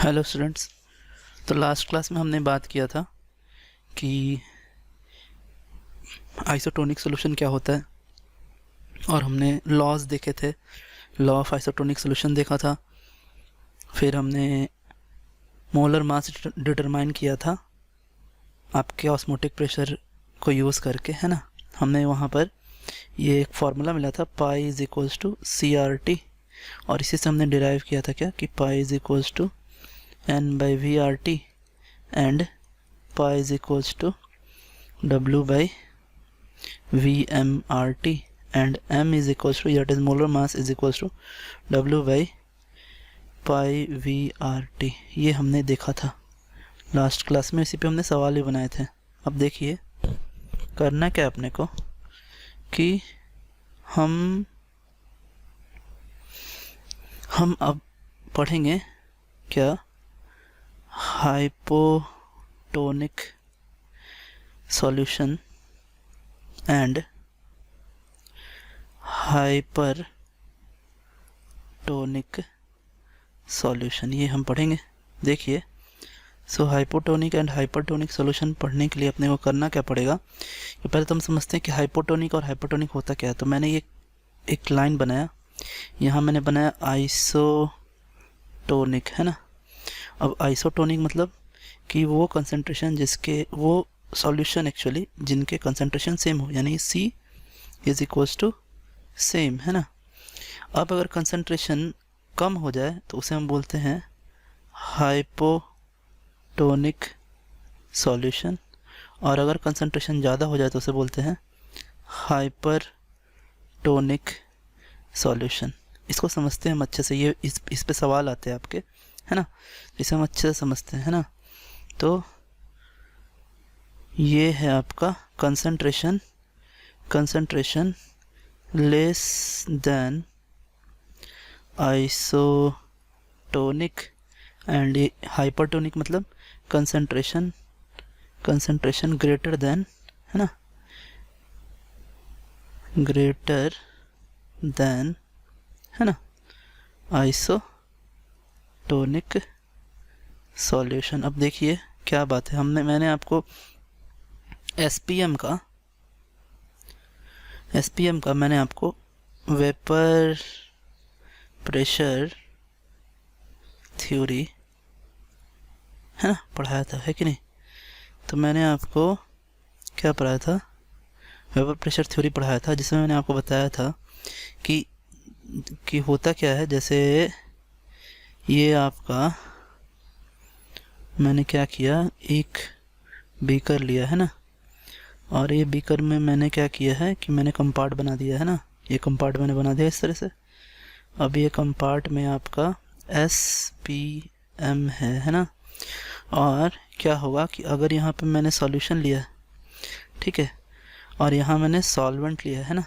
Hello students. तो last class में हमने बात किया था कि आइसोटोनिक सॉल्यूशन क्या होता है और हमने लॉज देखे थे। लॉ ऑफ आइसोटोनिक सॉल्यूशन देखा था। फिर हमने मोलर मास डिटरमाइन किया था आपके ऑस्मोटिक प्रेशर को यूज़ करके, है ना। हमने वहाँ पर ये एक फार्मूला मिला था, pi is equals to CRT, और इसी से हमने डिराइव किया था क्या कि pi is equals to N/VRT and pi is equals to W/VMRT and M is equals to, that is molar mass is equals to W/pi/VRT। ये हमने देखा था लास्ट क्लास में, इसी पे हमने सवाल भी बनाए थे। अब देखिए करना क्या अपने को कि हम अब पढ़ेंगे क्या, hypotonic solution and hypertonic solution, ये हम पढ़ेंगे। देखिए, सो हाइपोटोनिक एंड हाइपरटोनिक सॉल्यूशन पढ़ने के लिए अपने को करना क्या पड़ेगा कि पहले तो हम समझते हैं कि हाइपोटोनिक और हाइपरटोनिक होता क्या है। तो मैंने ये एक लाइन बनाया, यहाँ मैंने बनाया आइसोटोनिक, है ना। अब आइसोटोनिक मतलब कि वो कंसंट्रेशन जिसके, वो सॉल्यूशन एक्चुअली जिनके कंसंट्रेशन सेम हो, यानी C is equals to same, है ना। अब अगर कंसंट्रेशन कम हो जाए तो उसे हम बोलते हैं हाइपोटोनिक सॉल्यूशन, और अगर कंसंट्रेशन ज़्यादा हो जाए तो उसे बोलते हैं हाइपरटोनिक सॉल्यूशन। इसको समझते हैं हम अच्छे से, ये इस पे सवाल आते हैं आपके, है ना। इसे हम अच्छे से समझते हैं, है ना। तो ये है आपका concentration less than isotonic, and ये हाइपरटोनिक मतलब कंसंट्रेशन ग्रेटर देन, है ना, ग्रेटर देन, है ना, आइसोटोनिक सॉल्यूशन। अब देखिए क्या बात है, मैंने आपको SPM का मैंने आपको वेपर प्रेशर थ्योरी, है ना, पढ़ाया था, है कि नहीं। तो मैंने आपको क्या पढ़ाया था, वेपर प्रेशर थ्योरी पढ़ाया था, जिसमें मैंने आपको बताया था कि होता क्या है। जैसे ये आपका, मैंने क्या किया, एक बीकर लिया, है ना, और ये बीकर में मैंने क्या किया है कि मैंने कंपार्ट बना दिया, है ना। ये कंपार्ट मैंने बना दिया इस तरह से। अब ये कंपार्ट में आपका SPM है ना। और क्या होगा कि अगर यहाँ पे मैंने सॉल्यूशन लिया, ठीक है, और यहाँ मैंने सॉल्वेंट लिया, है ना,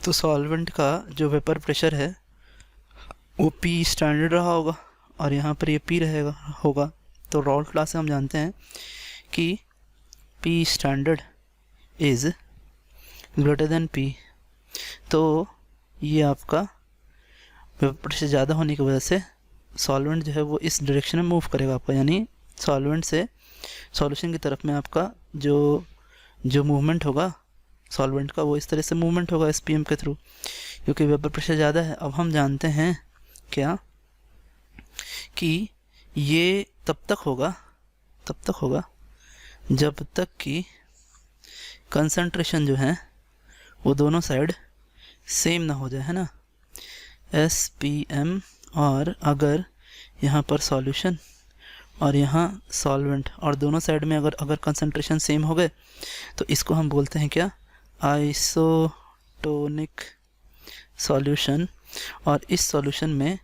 तो सॉल्वेंट का जो वेपर प्रेशर है वो P स्टैंडर्ड रहा होगा, और यहाँ पर ये P होगा। तो रॉल्ट क्लास से हम जानते हैं कि P standard is greater than P। तो ये आपका वेपर प्रेशर ज़्यादा होने की वजह से सॉल्वेंट जो है वो इस डायरेक्शन में मूव करेगा आपका, यानी सॉल्वेंट से सॉल्यूशन की तरफ में आपका जो मूवमेंट होगा सॉल्वेंट का, वो इस तरह से मूवमेंट होगा SPM के थ्रू, क्योंकि वेपर प्रेशर ज़्यादा है। अब हम जानते हैं क्या कि ये तब तक होगा जब तक कि कंसंट्रेशन जो है वो दोनों साइड सेम ना हो जाए, है ना, SPM। और अगर यहाँ पर सॉल्यूशन और यहाँ सॉल्वेंट, और दोनों साइड में अगर कंसंट्रेशन सेम हो गए, तो इसको हम बोलते हैं क्या, आइसोटोनिक सॉल्यूशन। और इस सॉल्यूशन में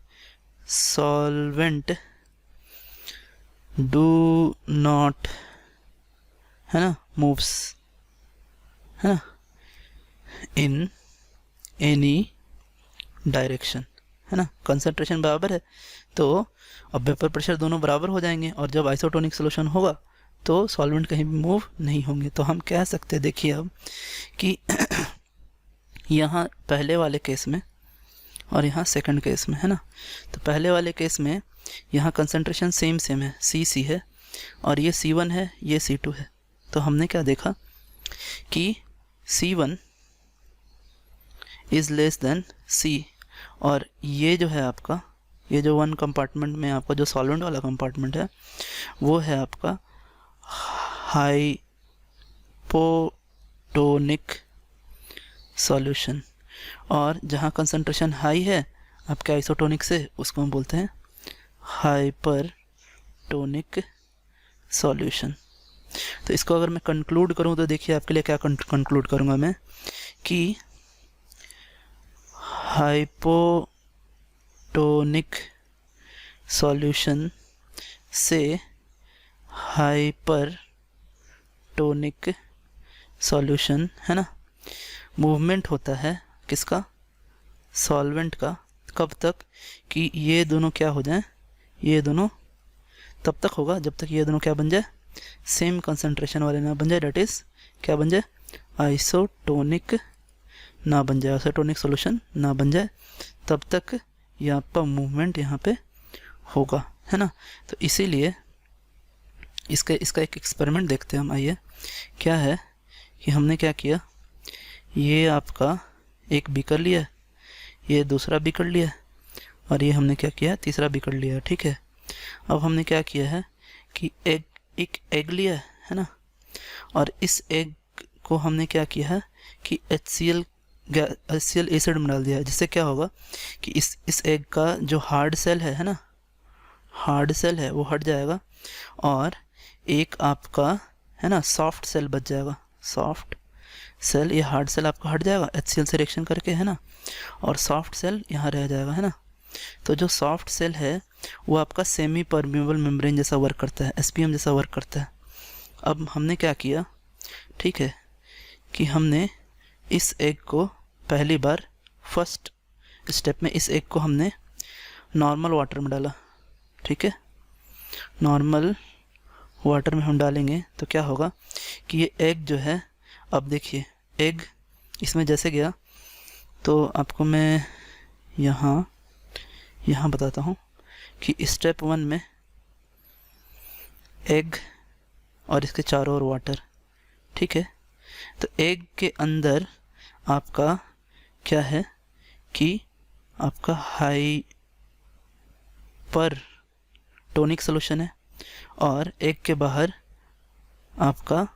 सॉल्वेंट डू नॉट, है ना, मूव्स, है ना, इन एनी डायरेक्शन, है ना। कंसंट्रेशन बराबर है तो अब वेपर प्रेशर दोनों बराबर हो जाएंगे, और जब आइसोटोनिक सॉल्यूशन होगा तो सॉल्वेंट कहीं भी मूव नहीं होंगे। तो हम कह सकते हैं, देखिए अब कि यहाँ पहले वाले केस में और यहाँ सेकंड केस में, है ना। तो पहले वाले केस में यहाँ कंसंट्रेशन सेम है, C है, और ये C1 है, ये C2 है। तो हमने क्या देखा कि C1 is less than C, और ये जो है आपका, ये जो वन कंपार्टमेंट में आपका जो सॉल्वेंट वाला कंपार्टमेंट है वो है आपका हाइपोटोनिक सॉल्यूशन, और जहाँ कंसंट्रेशन हाई है आपके आइसोटोनिक से, उसको हम बोलते हैं हाइपरटोनिक सॉल्यूशन। तो इसको अगर मैं कंक्लूड करूँ तो देखिए आपके लिए क्या कंक्लूड करूँगा मैं कि हाइपोटोनिक सॉल्यूशन से हाइपरटोनिक सॉल्यूशन, है ना, मूवमेंट होता है किसका, सॉल्वेंट का। कब तक कि ये दोनों क्या हो जाएं, ये दोनों तब तक होगा जब तक ये दोनों क्या बन जाए, सेम कंसंट्रेशन वाले ना बन जाए, डेट इज़ क्या बन जाए, आइसोटोनिक ना बन जाए, आइसोटोनिक सॉल्यूशन ना बन जाए, तब तक यहाँ पर मूवमेंट यहाँ पे होगा, है ना। तो इसीलिए इसका एक एक्सपेरिमेंट देखते हैं हम। आइए, क्या है कि हमने क्या किया, ये आपका एक बीकर लिया, ये दूसरा बीकर लिया, और ये हमने क्या किया, तीसरा बीकर लिया, ठीक है। अब हमने क्या किया है कि एक एग लिया है ना, और इस एग को हमने क्या किया है कि HCl एसिड में डाल दिया है, जिससे क्या होगा कि इस एग का जो हार्ड सेल है ना, हार्ड सेल है वो हट जाएगा, और एक आपका है ना सॉफ्ट सेल बच जाएगा, सॉफ्ट सेल, ये हार्ड सेल आपका हट जाएगा HCl से रिएक्शन करके, है ना, और सॉफ्ट सेल यहाँ रह जाएगा, है ना। तो जो सॉफ्ट सेल है वो आपका सेमी परमेबल मेम्ब्रेन जैसा वर्क करता है, SPM जैसा वर्क करता है। अब हमने क्या किया, ठीक है, कि हमने इस एग को पहली बार फर्स्ट स्टेप में इस एग को हमने नॉर्मल वाटर में डाला, ठीक है। नॉर्मल वाटर में हम डालेंगे तो क्या होगा कि ये एग जो है, अब देखिए एग इसमें जैसे गया, तो आपको मैं यहाँ बताता हूँ कि स्टेप 1 में एग और इसके चारों ओर वाटर, ठीक है। तो एग के अंदर आपका क्या है कि आपका हाइपरटोनिक सॉल्यूशन है, और एग के बाहर आपका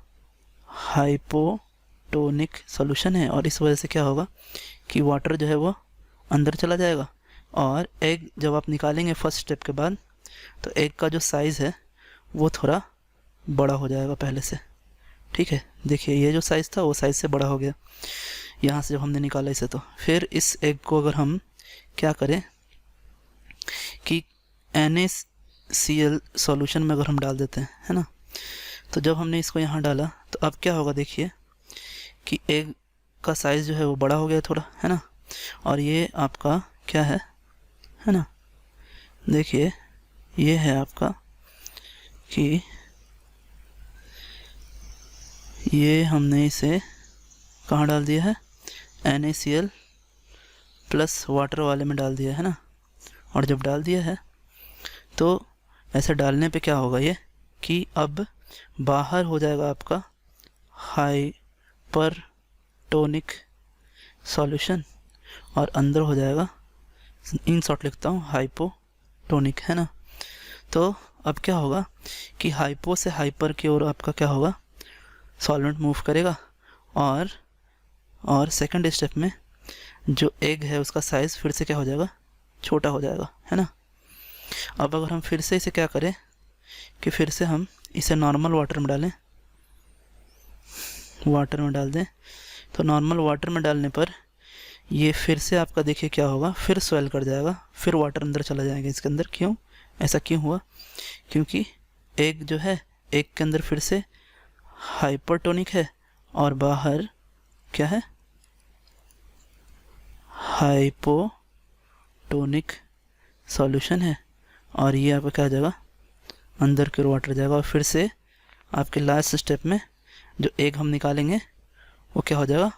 हाइपोटोनिक सॉल्यूशन है, और इस वजह से क्या होगा कि वाटर जो है वो अंदर चला जाएगा, और एग जब आप निकालेंगे फर्स्ट स्टेप के बाद, तो एग का जो साइज़ है वो थोड़ा बड़ा हो जाएगा पहले से, ठीक है। देखिए ये जो साइज़ था वो साइज़ से बड़ा हो गया यहाँ से जब हमने निकाला इसे। तो फिर इस एग को अगर हम क्या करें कि NaCl सॉल्यूशन में अगर हम डाल देते हैं, है ना, तो जब हमने इसको यहाँ डाला तो अब क्या होगा, देखिए कि एग का साइज़ जो है वो बड़ा हो गया थोड़ा, है ना, और ये आपका क्या है ना, देखिए ये है आपका कि ये हमने इसे कहाँ डाल दिया है, NaCl प्लस वाटर वाले में डाल दिया है ना, और जब डाल दिया है तो ऐसे डालने पे क्या होगा ये कि अब बाहर हो जाएगा आपका हाइपरटोनिक सॉल्यूशन, और अंदर हो जाएगा, इन शॉर्ट लिखता हूँ, हाइपोटोनिक, है ना। तो अब क्या होगा कि हाइपो से हाइपर की ओर आपका क्या होगा, सॉल्वेंट मूव करेगा, और सेकंड स्टेप में जो एग है उसका साइज़ फिर से क्या हो जाएगा, छोटा हो जाएगा, है ना। अब अगर हम फिर से इसे क्या करें कि फिर से हम इसे नॉर्मल वाटर में डालें, वाटर में डाल दें, तो नॉर्मल वाटर में डालने पर ये फिर से आपका देखिए क्या होगा, फिर स्वेल कर जाएगा, फिर वाटर अंदर चला जाएगा इसके अंदर। क्यों ऐसा क्यों हुआ, क्योंकि एग जो है, एग के अंदर फिर से हाइपरटोनिक है, और बाहर क्या है, हाइपोटोनिक सॉल्यूशन है, और ये आपका क्या आ जाएगा, अंदर की ओर वाटर जाएगा, और फिर से आपके लास्ट स्टेप में जो एग हम निकालेंगे वो क्या हो जाएगा,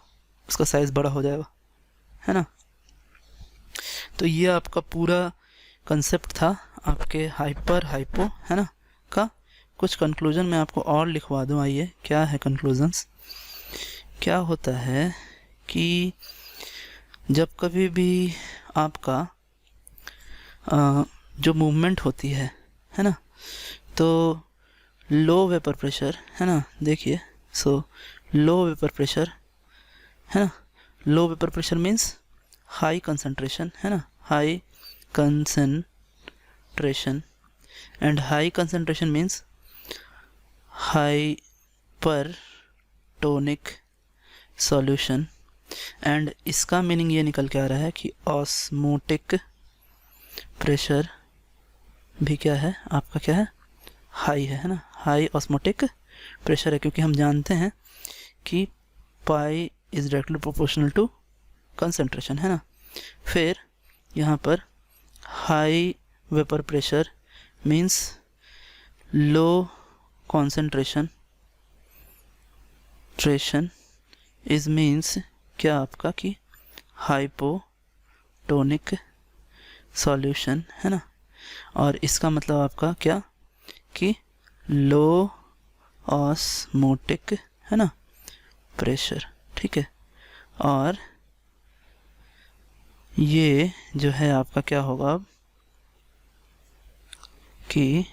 उसका साइज़ बड़ा हो जाएगा, है ना। तो ये आपका पूरा कंसेप्ट था। आपके हाइपर हाइपो है ना का कुछ कंक्लूजन मैं आपको और लिखवा दूं। आइए, क्या है कंक्लूजन्स। क्या होता है कि जब कभी भी आपका जो मूवमेंट होती है ना, तो लो वेपर प्रेशर है ना, देखिए, सो लो वेपर प्रेशर है ना, लो vapour pressure means high concentration है ना, high concentration, and high concentration means hypertonic solution. And इसका मीनिंग ये निकल के आ रहा है कि ऑस्मोटिक प्रेशर भी क्या है आपका, क्या है, हाई है ना, हाई ऑस्मोटिक प्रेशर है, क्योंकि हम जानते हैं कि pi is directly proportional to concentration है ना। फिर यहाँ पर high vapour pressure means low concentration is means क्या आपका कि हाइपोटोनिक सॉल्यूशन है ना, और इसका मतलब आपका क्या कि लो ऑस्मोटिक है ना प्रेशर, ठीक है। और ये जो है आपका क्या होगा अब कि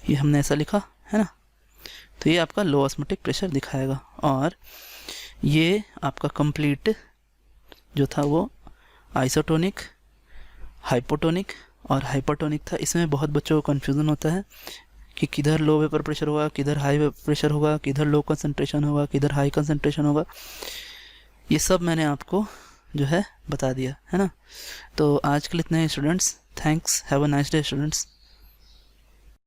ये हमने ऐसा लिखा है ना, तो ये आपका लो ऑस्मोटिक प्रेशर दिखाएगा। और ये आपका कंप्लीट जो था वो आइसोटोनिक, हाइपोटोनिक और हाइपरटोनिक था। इसमें बहुत बच्चों को कन्फ्यूज़न होता है कि किधर लो वेपर प्रेशर होगा, किधर हाई वेपर प्रेशर होगा, किधर लो कंसंट्रेशन होगा, किधर हाई कंसंट्रेशन होगा। ये सब मैंने आपको जो है बता दिया है ना। तो आज के लिए इतने ही students. Thanks, have a nice day students.